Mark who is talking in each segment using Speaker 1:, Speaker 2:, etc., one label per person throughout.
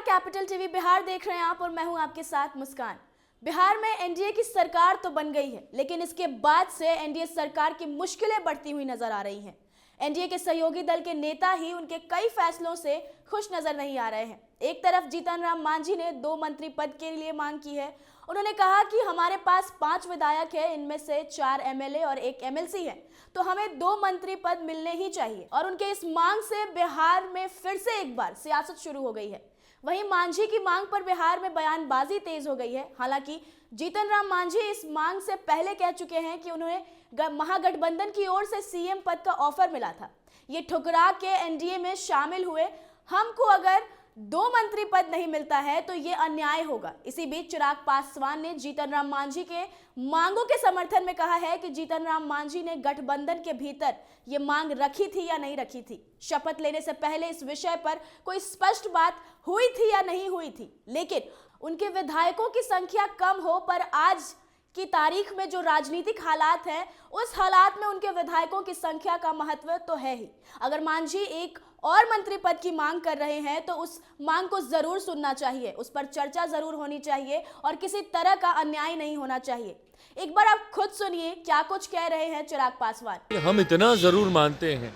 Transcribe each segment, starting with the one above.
Speaker 1: Capital TV Bihar देख रहे हैं आप और मैं हूं आपके साथ मुस्कान। बिहार में एनडीए की सरकार तो बन गई है, लेकिन इसके बाद से एनडीए सरकार की मुश्किलें बढ़ती हुई नजर आ रही हैं। एनडीए के सहयोगी दल के नेता ही उनके कई फैसलों से खुश नजर नहीं आ रहे हैं। एक तरफ जीतन राम मांझी ने 2 मंत्री पद के लिए मांग की है। उन्होंने कहा कि हमारे पास 5 विधायक है, इनमें से 4 एमएलए और 1 एमएलसी है, तो हमें 2 मंत्री पद मिलने ही चाहिए। और उनके इस मांग से बिहार में फिर से एक बार सियासत शुरू हो गई है। वहीं मांझी की मांग पर बिहार में बयानबाजी तेज हो गई है। हालांकि जीतन राम मांझी इस मांग से पहले कह चुके हैं कि उन्हें महागठबंधन की ओर से सीएम पद का ऑफर मिला था। ये ठुकरा के एनडीए में शामिल हुए। हमको अगर 2 मंत्री पद नहीं मिलता है तो ये अन्याय होगा। इसी बीच चिराग पासवान ने जीतन राम मांझी के मांगों के समर्थन में कहा है कि जीतन राम मांझी ने गठबंधन के भीतर ये मांग रखी थी या नहीं रखी थी। शपथ लेने से पहले इस विषय पर कोई स्पष्ट बात हुई थी या नहीं हुई थी, लेकिन उनके विधायकों की संख्या कम हो पर आज की तारीख में जो राजनीतिक हालात हैं, उस हालात में उनके विधायकों की संख्या का महत्व तो है ही। अगर मांझी एक और मंत्री पद की मांग कर रहे हैं तो उस मांग को जरूर सुनना चाहिए, उस पर चर्चा जरूर होनी चाहिए और किसी तरह का अन्याय नहीं होना चाहिए। एक बार आप खुद सुनिए क्या कुछ कह रहे हैं चिराग पासवान।
Speaker 2: हम इतना जरूर मानते हैं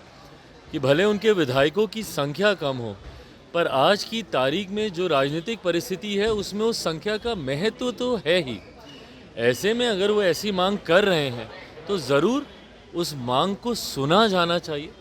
Speaker 2: कि भले उनके विधायकों की संख्या कम हो, पर आज की तारीख में जो राजनीतिक परिस्थिति है उसमें उस संख्या का महत्व तो है ही। ऐसे में अगर वो ऐसी मांग कर रहे हैं तो ज़रूर उस मांग को सुना जाना चाहिए,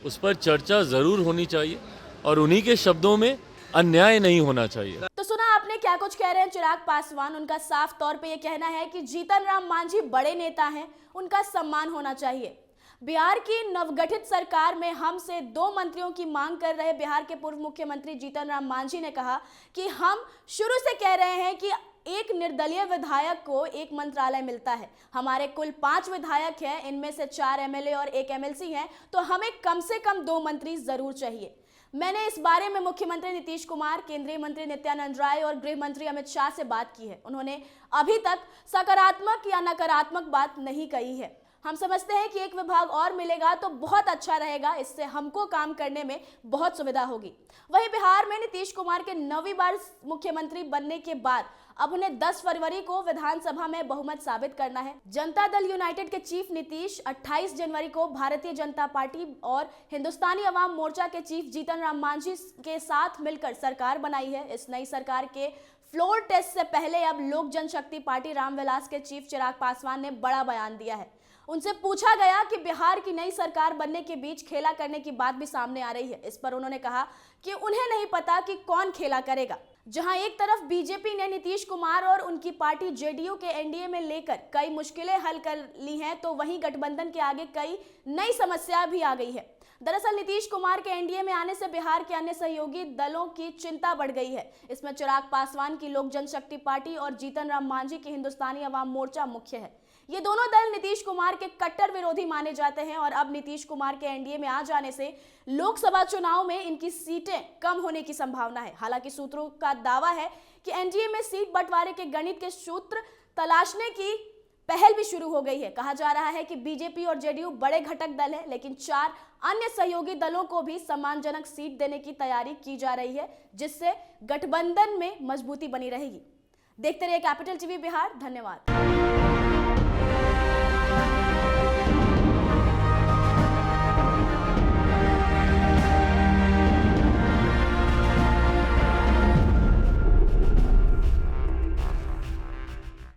Speaker 2: उस पर चर्चा ज़रूर होनी चाहिए और उन्हीं के शब्दों में अन्याय नहीं होना चाहिए।
Speaker 1: तो सुना आपने क्या कुछ कह रहे हैं चिराग पासवान। उनका साफ तौर पे ये कहना है कि जीतन राम मांझी बड़े नेता हैं, उनका सम्मान होना चाहिए। बिहार की नवगठित सरकार में हम से 2 मंत्रियों की मांग कर रहे बिहार के पूर्व मुख्यमंत्री जीतन राम मांझी ने कहा कि हम शुरू से कह रहे हैं कि एक निर्दलीय विधायक को 1 मंत्रालय मिलता है। हमारे कुल 5 विधायक हैं, इनमें से 4 एमएलए और 1 एमएलसी हैं, तो हमें कम से कम 2 मंत्री जरूर चाहिए। मैंने इस बारे में मुख्यमंत्री नीतीश कुमार, केंद्रीय मंत्री नित्यानंद राय और गृह मंत्री अमित शाह से बात की है। उन्होंने अभी तक सकारात्मक या नकारात्मक बात नहीं कही है। हम समझते हैं कि एक विभाग और मिलेगा तो बहुत अच्छा रहेगा, इससे हमको काम करने में बहुत सुविधा होगी। वहीं बिहार में नीतीश कुमार के 9वीं बार मुख्यमंत्री बनने के बाद अब उन्हें 10 फरवरी को विधानसभा में बहुमत साबित करना है। जनता दल यूनाइटेड के चीफ नीतीश 28 जनवरी को भारतीय जनता पार्टी और हिंदुस्तानी अवाम मोर्चा के चीफ जीतन राम मांझी के साथ मिलकर सरकार बनाई है। इस नई सरकार के फ्लोर टेस्ट से पहले अब लोक जनशक्ति पार्टी रामविलास के चीफ चिराग पासवान ने बड़ा बयान दिया है। उनसे पूछा गया कि बिहार की नई सरकार बनने के बीच खेला करने की बात भी सामने आ रही है। इस पर उन्होंने कहा कि उन्हें नहीं पता कि कौन खेला करेगा। जहां एक तरफ बीजेपी ने नीतीश कुमार और उनकी पार्टी जेडीयू के एनडीए में लेकर कई मुश्किलें हल कर ली हैं, तो वहीं गठबंधन के आगे कई नई समस्या भी आ गई है। दरअसल नीतीश कुमार के एनडीए में आने से बिहार के अन्य सहयोगी दलों की चिंता बढ़ गई है। इसमें चिराग पासवान की लोक जनशक्ति पार्टी और जीतन राम मांझी की हिंदुस्तानी अवाम मोर्चा मुख्य है। ये दोनों दल नीतीश कुमार के कट्टर विरोधी माने जाते हैं और अब नीतीश कुमार के एनडीए में आ जाने से लोकसभा चुनाव में इनकी सीटें कम होने की संभावना है। हालांकि सूत्रों का दावा है कि एनडीए में सीट बंटवारे के गणित के सूत्र तलाशने की पहल भी शुरू हो गई है। कहा जा रहा है कि बीजेपी और जेडीयू बड़े घटक दल है, लेकिन 4 अन्य सहयोगी दलों को भी सम्मानजनक सीट देने की तैयारी की जा रही है, जिससे गठबंधन में मजबूती बनी रहेगी। देखते रहिए कैपिटल टीवी बिहार। धन्यवाद।